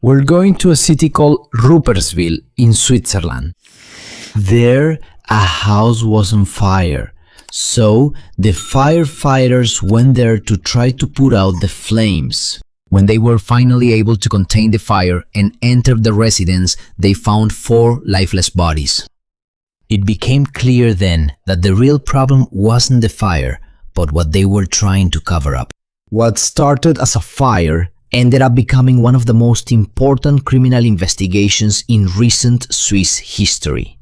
We're going to a city called Rupperswil in Switzerland. There, a house was on fire, so the firefighters went there to try to put out the flames. When they were finally able to contain the fire and entered the residence, they found 4 lifeless bodies. It became clear then that the real problem wasn't the fire, but what they were trying to cover up. What started as a fire ended up becoming one of the most important criminal investigations in recent Swiss history.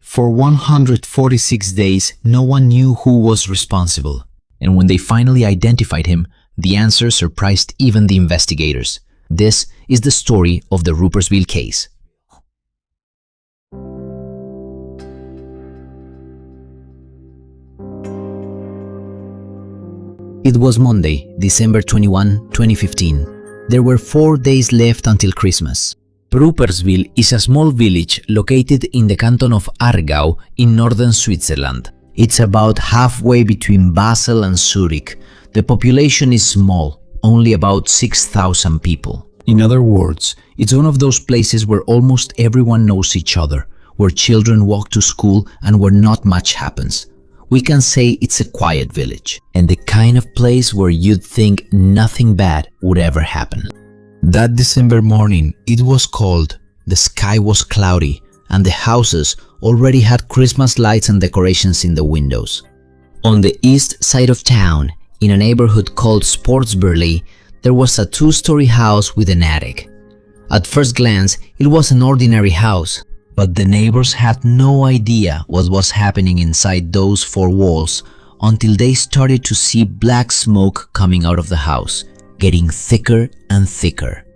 For 146 days, no one knew who was responsible, and when they finally identified him, the answer surprised even the investigators. This is the story of the Rupperswil case. It was Monday, December 21, 2015. There were 4 days left until Christmas. Rupperswil is a small village located in the canton of Aargau in northern Switzerland. It's about halfway between Basel and Zurich. The population is small, only about 6,000 people. In other words, it's one of those places where almost everyone knows each other, where children walk to school and where not much happens. We can say it's a quiet village, and the kind of place where you'd think nothing bad would ever happen. That December morning, it was cold, the sky was cloudy, and the houses already had Christmas lights and decorations in the windows. On the east side of town, in a neighborhood called Sportsburley, there was a 2-story house with an attic. At first glance, it was an ordinary house, but the neighbors had no idea what was happening inside those 4 walls until they started to see black smoke coming out of the house, getting thicker and thicker.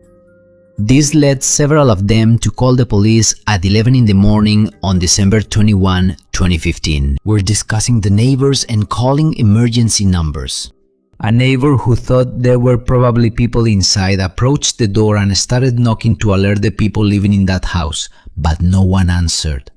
This led several of them to call the police at 11 in the morning on December 21, 2015. We're discussing the neighbors and calling emergency numbers. A neighbor who thought there were probably people inside approached the door and started knocking to alert the people living in that house, but no one answered.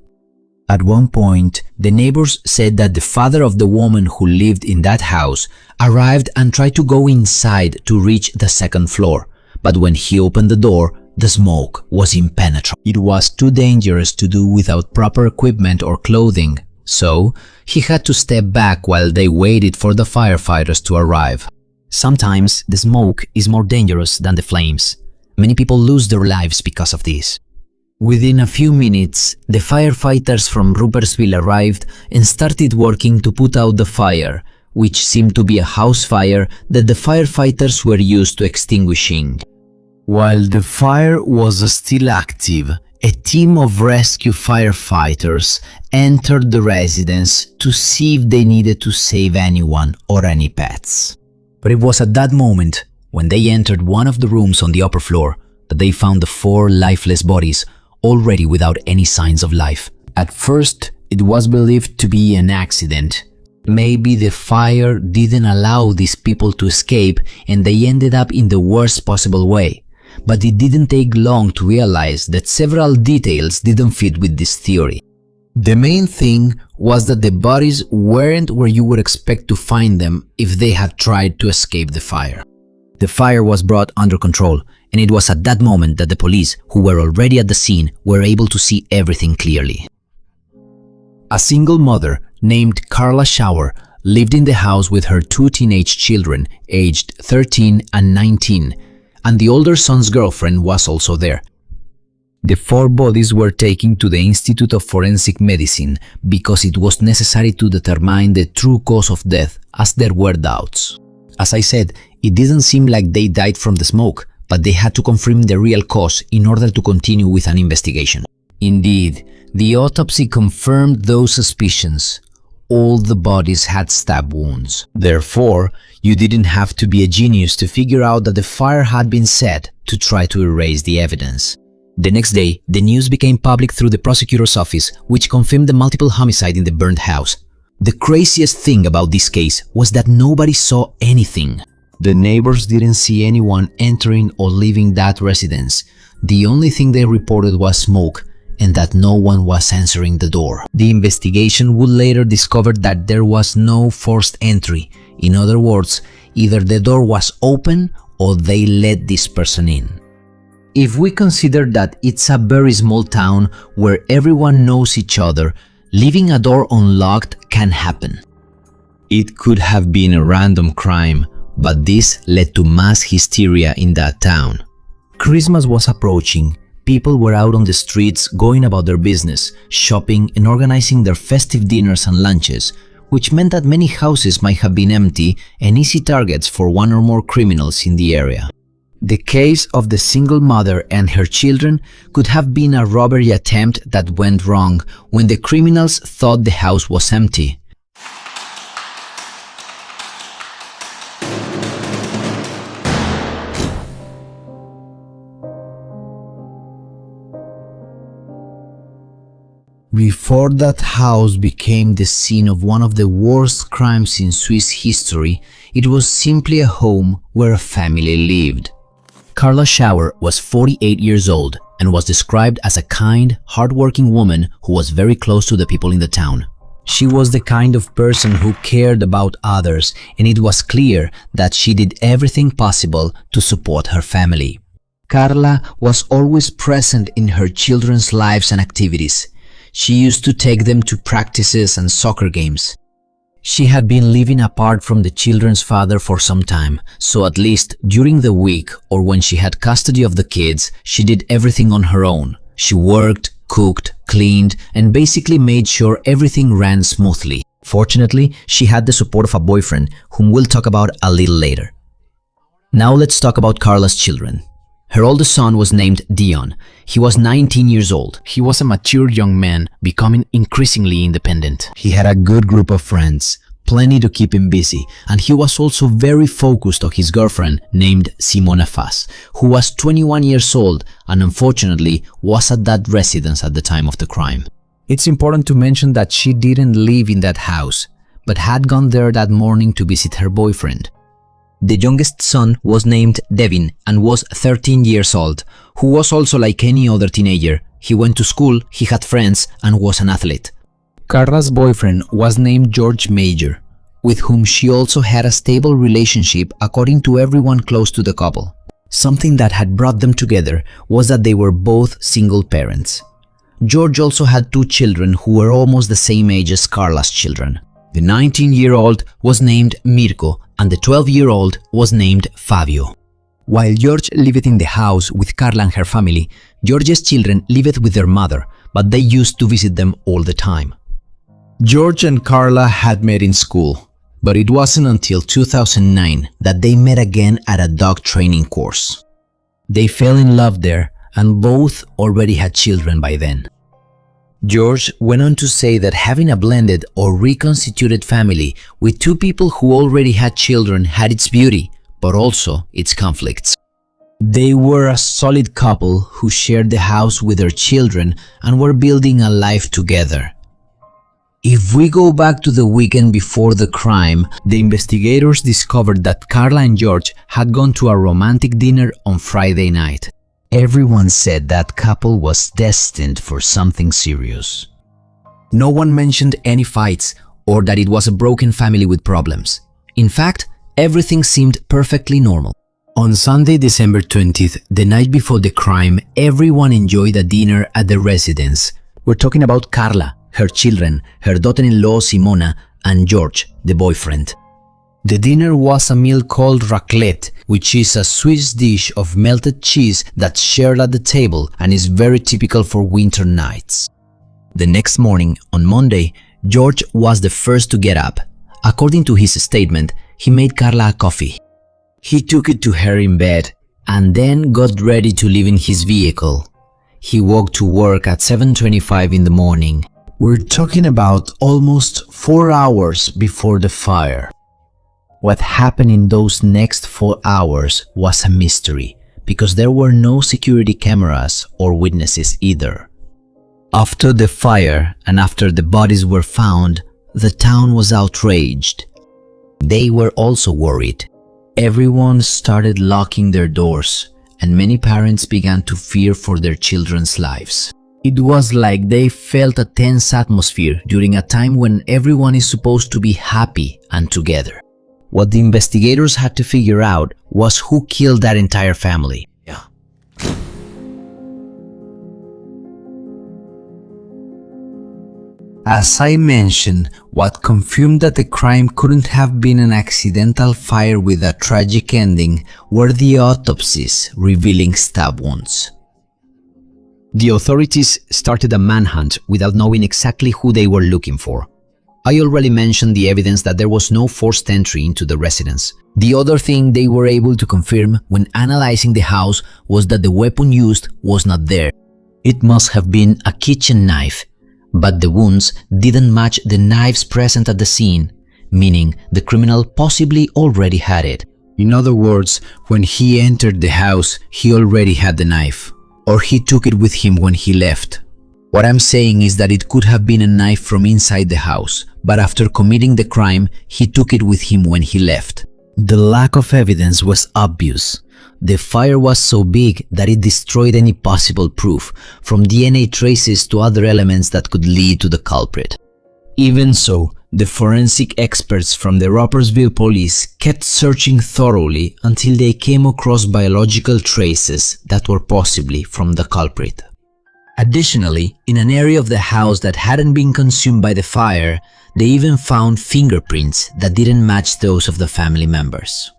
At one point, the neighbors said that the father of the woman who lived in that house arrived and tried to go inside to reach the 2nd floor, but when he opened the door, the smoke was impenetrable. It was too dangerous to do without proper equipment or clothing, so he had to step back while they waited for the firefighters to arrive. Sometimes the smoke is more dangerous than the flames. Many people lose their lives because of this. Within a few minutes, the firefighters from Rupperswil arrived and started working to put out the fire, which seemed to be a house fire that the firefighters were used to extinguishing. While the fire was still active, a team of rescue firefighters entered the residence to see if they needed to save anyone or any pets. But it was at that moment, when they entered one of the rooms on the upper floor, that they found the 4 lifeless bodies, already without any signs of life. At first, it was believed to be an accident. Maybe the fire didn't allow these people to escape and they ended up in the worst possible way. But it didn't take long to realize that several details didn't fit with this theory. The main thing was that the bodies weren't where you would expect to find them if they had tried to escape the fire. The fire was brought under control, and it was at that moment that the police, who were already at the scene, were able to see everything clearly. A single mother named Carla Schauer lived in the house with her 2 teenage children, aged 13 and 19, and the older son's girlfriend was also there. The 4 bodies were taken to the Institute of Forensic Medicine because it was necessary to determine the true cause of death, as there were doubts. As I said, it didn't seem like they died from the smoke, but they had to confirm the real cause in order to continue with an investigation. Indeed, the autopsy confirmed those suspicions. All the bodies had stab wounds. Therefore, you didn't have to be a genius to figure out that the fire had been set to try to erase the evidence. The next day, the news became public through the prosecutor's office, which confirmed the multiple homicide in the burned house. The craziest thing about this case was that nobody saw anything. The neighbors didn't see anyone entering or leaving that residence. The only thing they reported was smoke, and that no one was answering the door. The investigation would later discover that there was no forced entry. In other words, either the door was open or they let this person in. If we consider that it's a very small town where everyone knows each other, leaving a door unlocked can happen. It could have been a random crime, but this led to mass hysteria in that town. Christmas was approaching. People were out on the streets going about their business, shopping and organizing their festive dinners and lunches, which meant that many houses might have been empty and easy targets for one or more criminals in the area. The case of the single mother and her children could have been a robbery attempt that went wrong when the criminals thought the house was empty. Before that house became the scene of one of the worst crimes in Swiss history, it was simply a home where a family lived. Carla Schauer was 48 years old and was described as a kind, hardworking woman who was very close to the people in the town. She was the kind of person who cared about others, and it was clear that she did everything possible to support her family. Carla was always present in her children's lives and activities. She used to take them to practices and soccer games. She had been living apart from the children's father for some time, so at least during the week or when she had custody of the kids, she did everything on her own. She worked, cooked, cleaned, and basically made sure everything ran smoothly. Fortunately, she had the support of a boyfriend, whom we'll talk about a little later. Now let's talk about Carla's children. Her oldest son was named Dion. He was 19 years old. He was a mature young man, becoming increasingly independent. He had a good group of friends, plenty to keep him busy, and he was also very focused on his girlfriend named Simona Fass, who was 21 years old and unfortunately was at that residence at the time of the crime. It's important to mention that she didn't live in that house, but had gone there that morning to visit her boyfriend. The youngest son was named Devin and was 13 years old, who was also like any other teenager. He went to school, he had friends, and was an athlete. Carla's boyfriend was named George Major, with whom she also had a stable relationship according to everyone close to the couple. Something that had brought them together was that they were both single parents. George also had two children who were almost the same age as Carla's children. The 19-year-old was named Mirko and the 12-year-old was named Fabio. While George lived in the house with Carla and her family, George's children lived with their mother, but they used to visit them all the time. George and Carla had met in school, but it wasn't until 2009 that they met again at a dog training course. They fell in love there and both already had children by then. George went on to say that having a blended or reconstituted family with two people who already had children had its beauty, but also its conflicts. They were a solid couple who shared the house with their children and were building a life together. If we go back to the weekend before the crime, the investigators discovered that Carla and George had gone to a romantic dinner on Friday night. Everyone said that couple was destined for something serious. No one mentioned any fights or that it was a broken family with problems. In fact, everything seemed perfectly normal. On Sunday, December 20th, the night before the crime, everyone enjoyed a dinner at the residence. We're talking about Carla, her children, her daughter-in-law Simona, and George, the boyfriend. The dinner was a meal called raclette, which is a Swiss dish of melted cheese that's shared at the table and is very typical for winter nights. The next morning, on Monday, George was the first to get up. According to his statement, he made Carla a coffee. He took it to her in bed and then got ready to leave in his vehicle. He walked to work at 7:25 in the morning. We're talking about almost 4 hours before the fire. What happened in those next 4 hours was a mystery because there were no security cameras or witnesses either. After the fire and after the bodies were found, the town was outraged. They were also worried. Everyone started locking their doors, and many parents began to fear for their children's lives. It was like they felt a tense atmosphere during a time when everyone is supposed to be happy and together. What the investigators had to figure out was who killed that entire family. As I mentioned, what confirmed that the crime couldn't have been an accidental fire with a tragic ending were the autopsies revealing stab wounds. The authorities started a manhunt without knowing exactly who they were looking for. I already mentioned the evidence that there was no forced entry into the residence. The other thing they were able to confirm when analyzing the house was that the weapon used was not there. It must have been a kitchen knife, but the wounds didn't match the knives present at the scene, meaning the criminal possibly already had it. In other words, when he entered the house, he already had the knife, or he took it with him when he left. What I'm saying is that it could have been a knife from inside the house, but after committing the crime, he took it with him when he left. The lack of evidence was obvious. The fire was so big that it destroyed any possible proof, from DNA traces to other elements that could lead to the culprit. Even so, the forensic experts from the Rupperswil police kept searching thoroughly until they came across biological traces that were possibly from the culprit. Additionally, in an area of the house that hadn't been consumed by the fire, they even found fingerprints that didn't match those of the family members.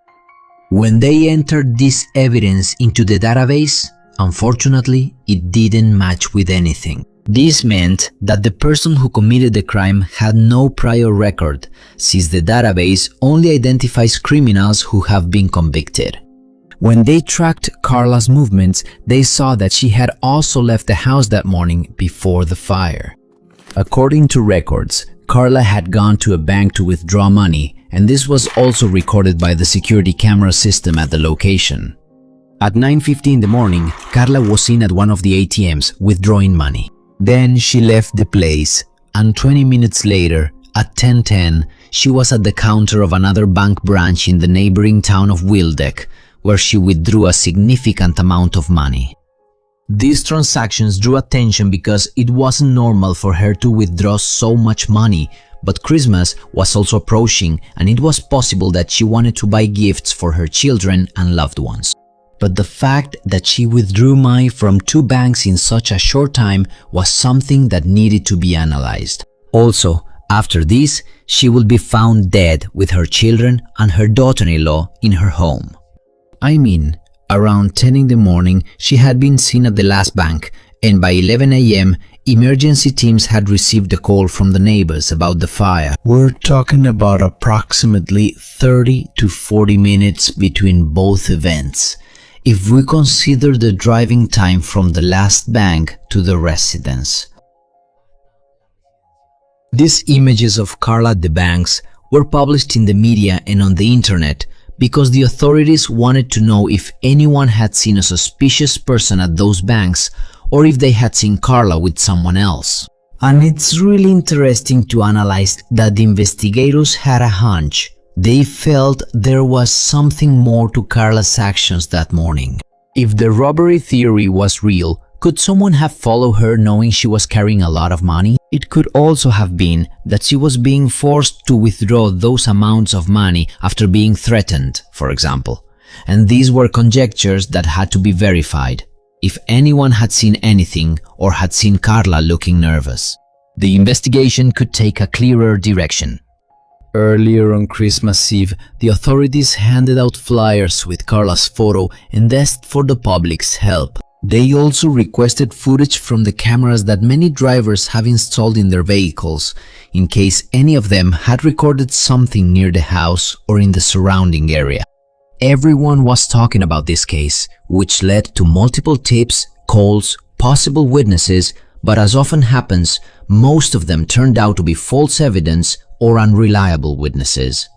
When they entered this evidence into the database, unfortunately, it didn't match with anything. This meant that the person who committed the crime had no prior record, since the database only identifies criminals who have been convicted. When they tracked Carla's movements, they saw that she had also left the house that morning before the fire. According to records, Carla had gone to a bank to withdraw money, and this was also recorded by the security camera system at the location. At 9:50 in the morning, Carla was seen at one of the ATMs withdrawing money. Then she left the place, and 20 minutes later, at 10:10, she was at the counter of another bank branch in the neighboring town of Wildeck, where she withdrew a significant amount of money. These transactions drew attention because it wasn't normal for her to withdraw so much money, but Christmas was also approaching and it was possible that she wanted to buy gifts for her children and loved ones. But the fact that she withdrew money from two banks in such a short time was something that needed to be analyzed. Also, after this, she would be found dead with her children and her daughter-in-law in her home. I mean, around 10 in the morning, she had been seen at the last bank, and by 11 a.m., emergency teams had received a call from the neighbors about the fire. We're talking about approximately 30 to 40 minutes between both events, if we consider the driving time from the last bank to the residence. These images of Carla at the banks were published in the media and on the internet because the authorities wanted to know if anyone had seen a suspicious person at those banks or if they had seen Carla with someone else. And it's really interesting to analyze that the investigators had a hunch. They felt there was something more to Carla's actions that morning. If the robbery theory was real, could someone have followed her knowing she was carrying a lot of money? It could also have been that she was being forced to withdraw those amounts of money after being threatened, for example. And these were conjectures that had to be verified. If anyone had seen anything or had seen Carla looking nervous, the investigation could take a clearer direction. Earlier on Christmas Eve, the authorities handed out flyers with Carla's photo and asked for the public's help. They also requested footage from the cameras that many drivers have installed in their vehicles, in case any of them had recorded something near the house or in the surrounding area. Everyone was talking about this case, which led to multiple tips, calls, possible witnesses, but as often happens, most of them turned out to be false evidence or unreliable witnesses.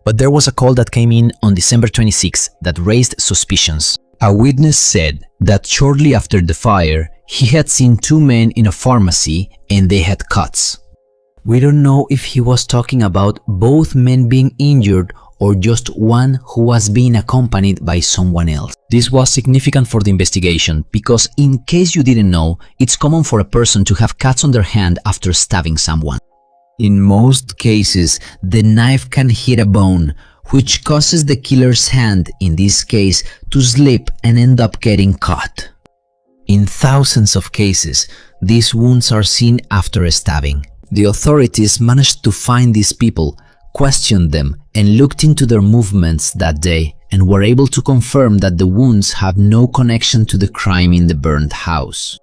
But there was a call that came in on December 26 that raised suspicions. A witness said that shortly after the fire, he had seen two men in a pharmacy and they had cuts. We don't know if he was talking about both men being injured or just one who was being accompanied by someone else. This was significant for the investigation because, in case you didn't know, it's common for a person to have cuts on their hand after stabbing someone. In most cases, the knife can hit a bone, which causes the killer's hand, in this case, to slip and end up getting cut. In thousands of cases, these wounds are seen after a stabbing. The authorities managed to find these people, questioned them, and looked into their movements that day, and were able to confirm that the wounds have no connection to the crime in the burned house.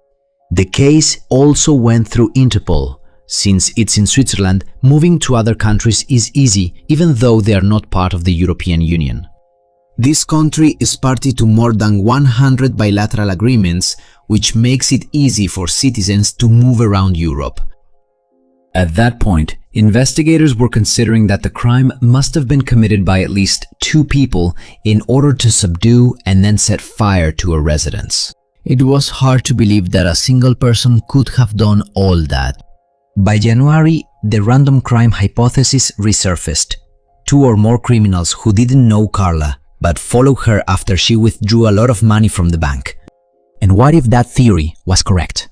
The case also went through Interpol. Since it's in Switzerland, moving to other countries is easy, even though they are not part of the European Union. This country is party to more than 100 bilateral agreements, which makes it easy for citizens to move around Europe. At that point, investigators were considering that the crime must have been committed by at least 2 people in order to subdue and then set fire to a residence. It was hard to believe that a single person could have done all that. By January, the random crime hypothesis resurfaced. 2 or more criminals who didn't know Carla, but followed her after she withdrew a lot of money from the bank. And what if that theory was correct?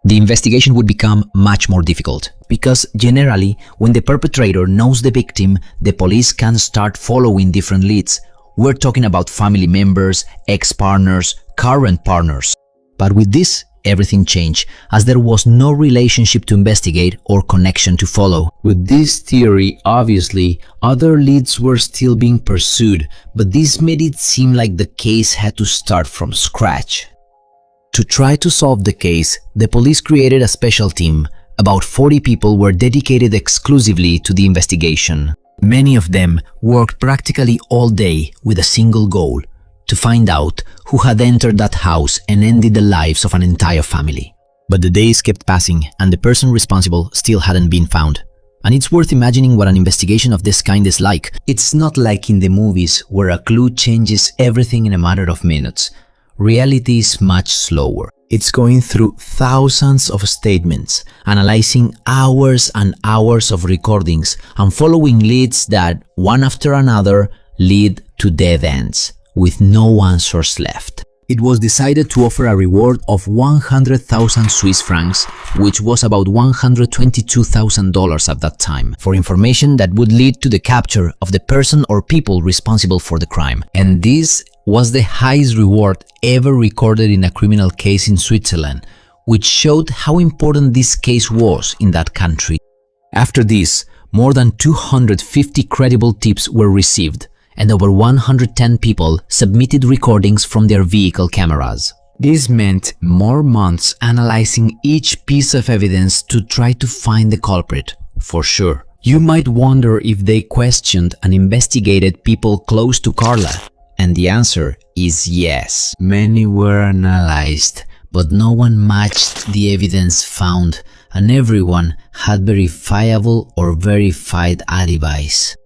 The investigation would become much more difficult, because generally, when the perpetrator knows the victim, the police can start following different leads. We're talking about family members, ex-partners, current partners. But with this, everything changed, as there was no relationship to investigate or connection to follow. With this theory, obviously, other leads were still being pursued, but this made it seem like the case had to start from scratch. To try to solve the case, the police created a special team. About 40 people were dedicated exclusively to the investigation. Many of them worked practically all day with a single goal: to find out who had entered that house and ended the lives of an entire family. But the days kept passing and the person responsible still hadn't been found. And it's worth imagining what an investigation of this kind is like. It's not like in the movies where a clue changes everything in a matter of minutes. Reality is much slower. It's going through thousands of statements, analyzing hours and hours of recordings, and following leads that, one after another, lead to dead ends, with no answers left. It was decided to offer a reward of 100,000 Swiss francs, which was about $122,000 at that time, for information that would lead to the capture of the person or people responsible for the crime. And this was the highest reward ever recorded in a criminal case in Switzerland, which showed how important this case was in that country. After this, more than 250 credible tips were received, and over 110 people submitted recordings from their vehicle cameras. This meant more months analyzing each piece of evidence to try to find the culprit, for sure. You might wonder if they questioned and investigated people close to Carla, and the answer is yes. Many were analyzed, but no one matched the evidence found, and everyone had verifiable or verified alibis.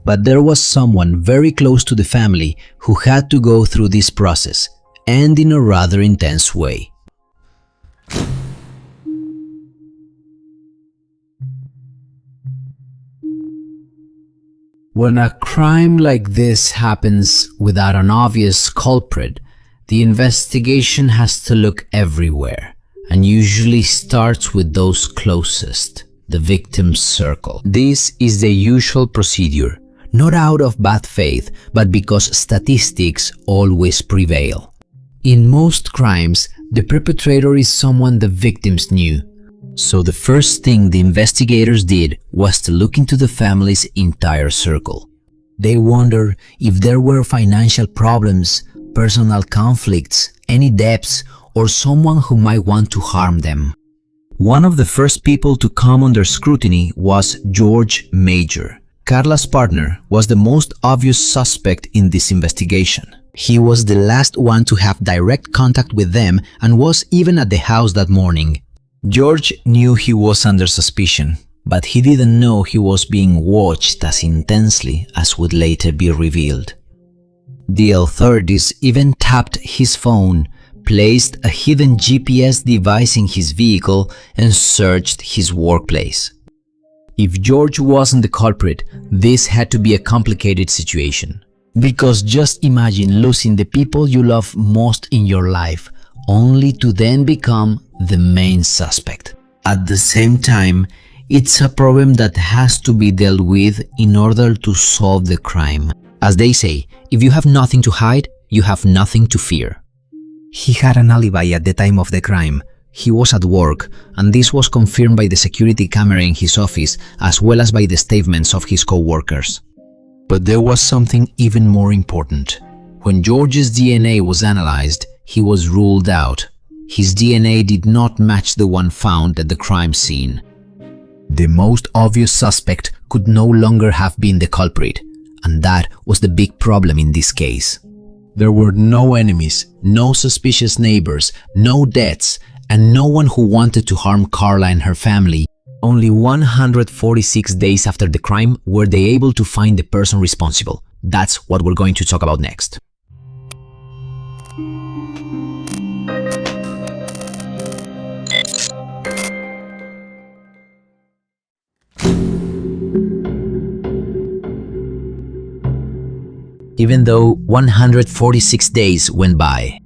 But there was someone very close to the family who had to go through this process, and in a rather intense way. When a crime like this happens without an obvious culprit, the investigation has to look everywhere, and usually starts with those closest, the victim's circle. This is the usual procedure. Not out of bad faith, but because statistics always prevail. In most crimes, the perpetrator is someone the victims knew. So the first thing the investigators did was to look into the family's entire circle. They wondered if there were financial problems, personal conflicts, any debts, or someone who might want to harm them. One of the first people to come under scrutiny was George Major. Carla's partner was the most obvious suspect in this investigation. He was the last one to have direct contact with them and was even at the house that morning. George knew he was under suspicion, but he didn't know he was being watched as intensely as would later be revealed. The authorities even tapped his phone, placed a hidden GPS device in his vehicle, and searched his workplace. If George wasn't the culprit, this had to be a complicated situation. Because just imagine losing the people you love most in your life, only to then become the main suspect. At the same time, it's a problem that has to be dealt with in order to solve the crime. As they say, if you have nothing to hide, you have nothing to fear. He had an alibi at the time of the crime, He was at work, and this was confirmed by the security camera in his office as well as by the statements of his co-workers. But there was something even more important. When George's DNA was analyzed, he was ruled out. His DNA did not match the one found at the crime scene. The most obvious suspect could no longer have been the culprit, and that was the big problem in this case. There were no enemies, no suspicious neighbors, no deaths, and no one who wanted to harm Carla and her family. Only 146 days after the crime were they able to find the person responsible. That's what we're going to talk about next. Even though 146 days went by.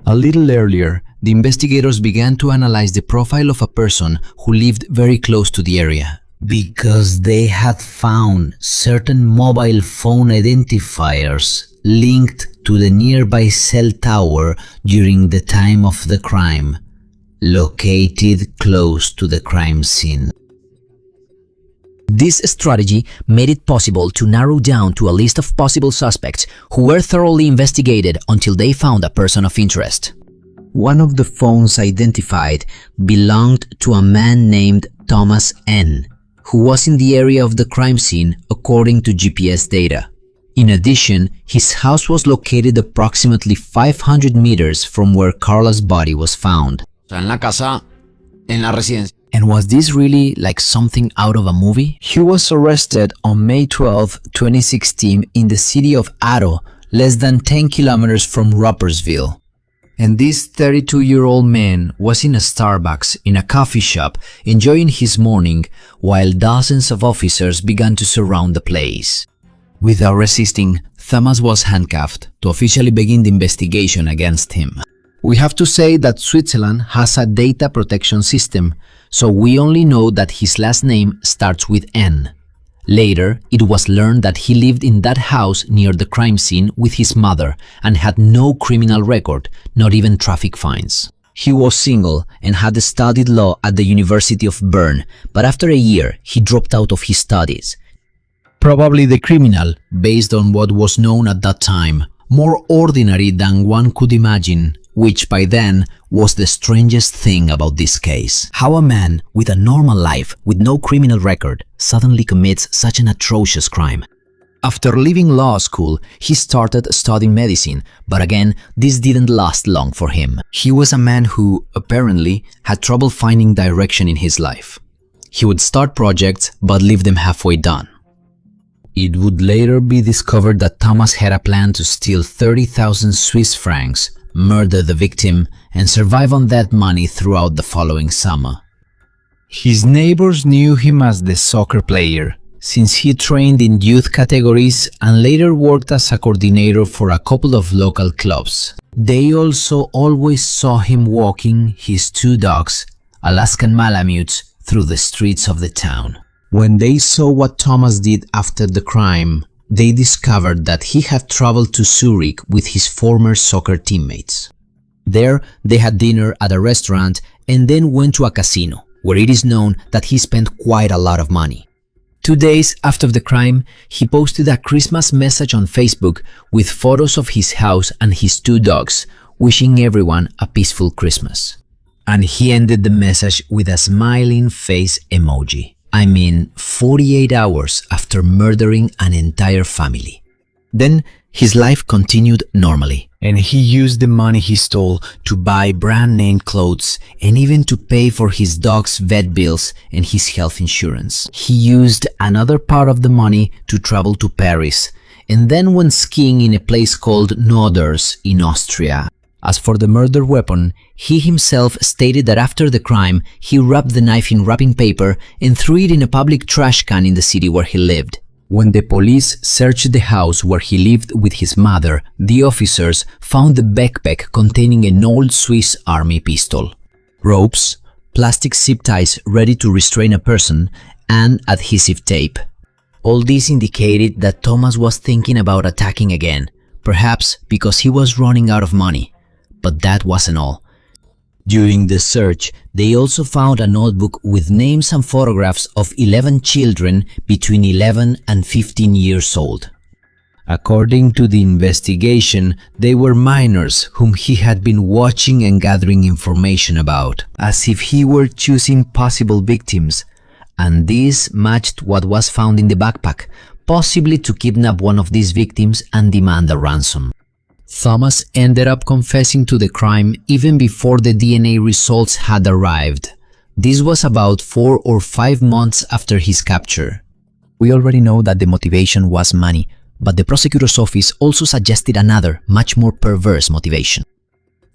A little earlier, the investigators began to analyze the profile of a person who lived very close to the area, because they had found certain mobile phone identifiers linked to the nearby cell tower during the time of the crime, located close to the crime scene. This strategy made it possible to narrow down to a list of possible suspects who were thoroughly investigated until they found a person of interest. One of the phones identified belonged to a man named Thomas N., who was in the area of the crime scene according to GPS data. In addition, his house was located approximately 500 meters from where Carla's body was found. En la casa, en la residencia. And was this really like something out of a movie? He was arrested on May 12, 2016 in the city of Aro, less than 10 kilometers from Rupperswil. And this 32-year-old man was in a Starbucks in a coffee shop enjoying his morning while dozens of officers began to surround the place. Without resisting, Thomas was handcuffed to officially begin the investigation against him. We have to say that Switzerland has a data protection system, so we only know that his last name starts with N. Later, it was learned that he lived in that house near the crime scene with his mother and had no criminal record, not even traffic fines. He was single and had studied law at the University of Bern, but after a year, he dropped out of his studies. Probably the criminal, based on what was known at that time, more ordinary than one could imagine, which by then was the strangest thing about this case. How a man with a normal life, with no criminal record, suddenly commits such an atrocious crime. After leaving law school, he started studying medicine, but again, this didn't last long for him. He was a man who, apparently, had trouble finding direction in his life. He would start projects, but leave them halfway done. It would later be discovered that Thomas had a plan to steal 30,000 Swiss francs, murder the victim, and survive on that money throughout the following summer. His neighbors knew him as the soccer player, since he trained in youth categories and later worked as a coordinator for a couple of local clubs. They also always saw him walking his two dogs, Alaskan Malamutes, through the streets of the town. When they saw what Thomas did after the crime, they discovered that he had traveled to Zurich with his former soccer teammates. There, they had dinner at a restaurant and then went to a casino, where it is known that he spent quite a lot of money. 2 days after the crime, he posted a Christmas message on Facebook with photos of his house and his two dogs, wishing everyone a peaceful Christmas. And he ended the message with a smiling face emoji. 48 hours after murdering an entire family. Then his life continued normally, and he used the money he stole to buy brand-name clothes and even to pay for his dog's vet bills and his health insurance. He used another part of the money to travel to Paris, and then went skiing in a place called Norders in Austria. As for the murder weapon, he himself stated that after the crime, he wrapped the knife in wrapping paper and threw it in a public trash can in the city where he lived. When the police searched the house where he lived with his mother, the officers found the backpack containing an old Swiss army pistol, ropes, plastic zip ties ready to restrain a person, and adhesive tape. All this indicated that Thomas was thinking about attacking again, perhaps because he was running out of money. But that wasn't all. During the search, they also found a notebook with names and photographs of 11 children between 11 and 15 years old. According to the investigation, they were minors whom he had been watching and gathering information about, as if he were choosing possible victims, and this matched what was found in the backpack, possibly to kidnap one of these victims and demand a ransom. Thomas ended up confessing to the crime even before the DNA results had arrived. This was about 4 or 5 months after his capture. We already know that the motivation was money, but the prosecutor's office also suggested another, much more perverse motivation.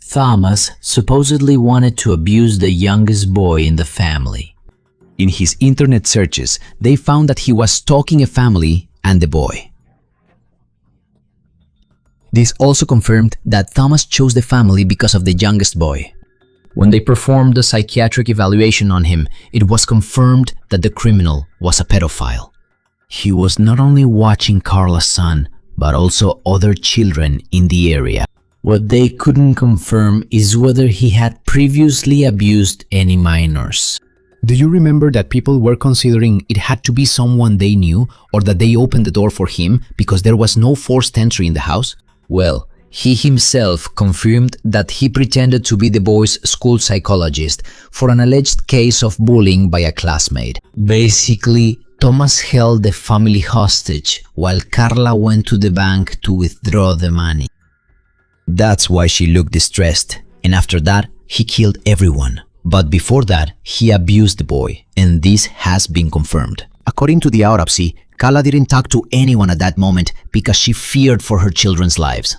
Thomas supposedly wanted to abuse the youngest boy in the family. In his internet searches, they found that he was stalking a family and the boy. This also confirmed that Thomas chose the family because of the youngest boy. When they performed the psychiatric evaluation on him, it was confirmed that the criminal was a pedophile. He was not only watching Carla's son, but also other children in the area. What they couldn't confirm is whether he had previously abused any minors. Do you remember that people were considering it had to be someone they knew, or that they opened the door for him because there was no forced entry in the house? Well, he himself confirmed that he pretended to be the boy's school psychologist for an alleged case of bullying by a classmate. Basically, Thomas held the family hostage while Carla went to the bank to withdraw the money. That's why she looked distressed, and after that, he killed everyone. But before that, he abused the boy, and this has been confirmed. According to the autopsy, Carla didn't talk to anyone at that moment because she feared for her children's lives.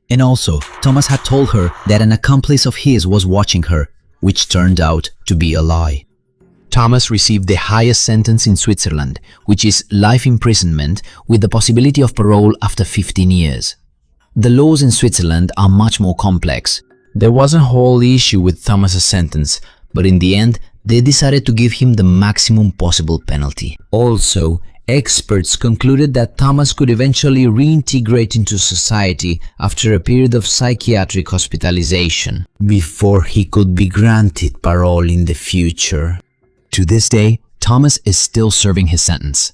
And also, Thomas had told her that an accomplice of his was watching her, which turned out to be a lie. Thomas received the highest sentence in Switzerland, which is life imprisonment with the possibility of parole after 15 years. The laws in Switzerland are much more complex. There was a whole issue with Thomas's sentence, but in the end, they decided to give him the maximum possible penalty. Also, experts concluded that Thomas could eventually reintegrate into society after a period of psychiatric hospitalization, before he could be granted parole in the future. To this day, Thomas is still serving his sentence.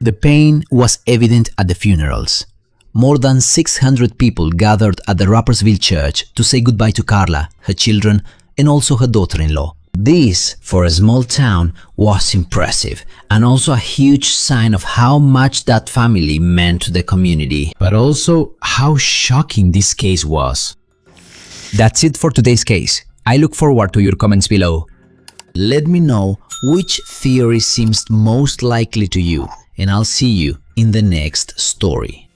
The pain was evident at the funerals. More than 600 people gathered at the Rupperswil church to say goodbye to Carla, her children, and also her daughter-in-law. This, for a small town, was impressive and also a huge sign of how much that family meant to the community, but also how shocking this case was. That's it for today's case. I look forward to your comments below. Let me know which theory seems most likely to you, and I'll see you in the next story.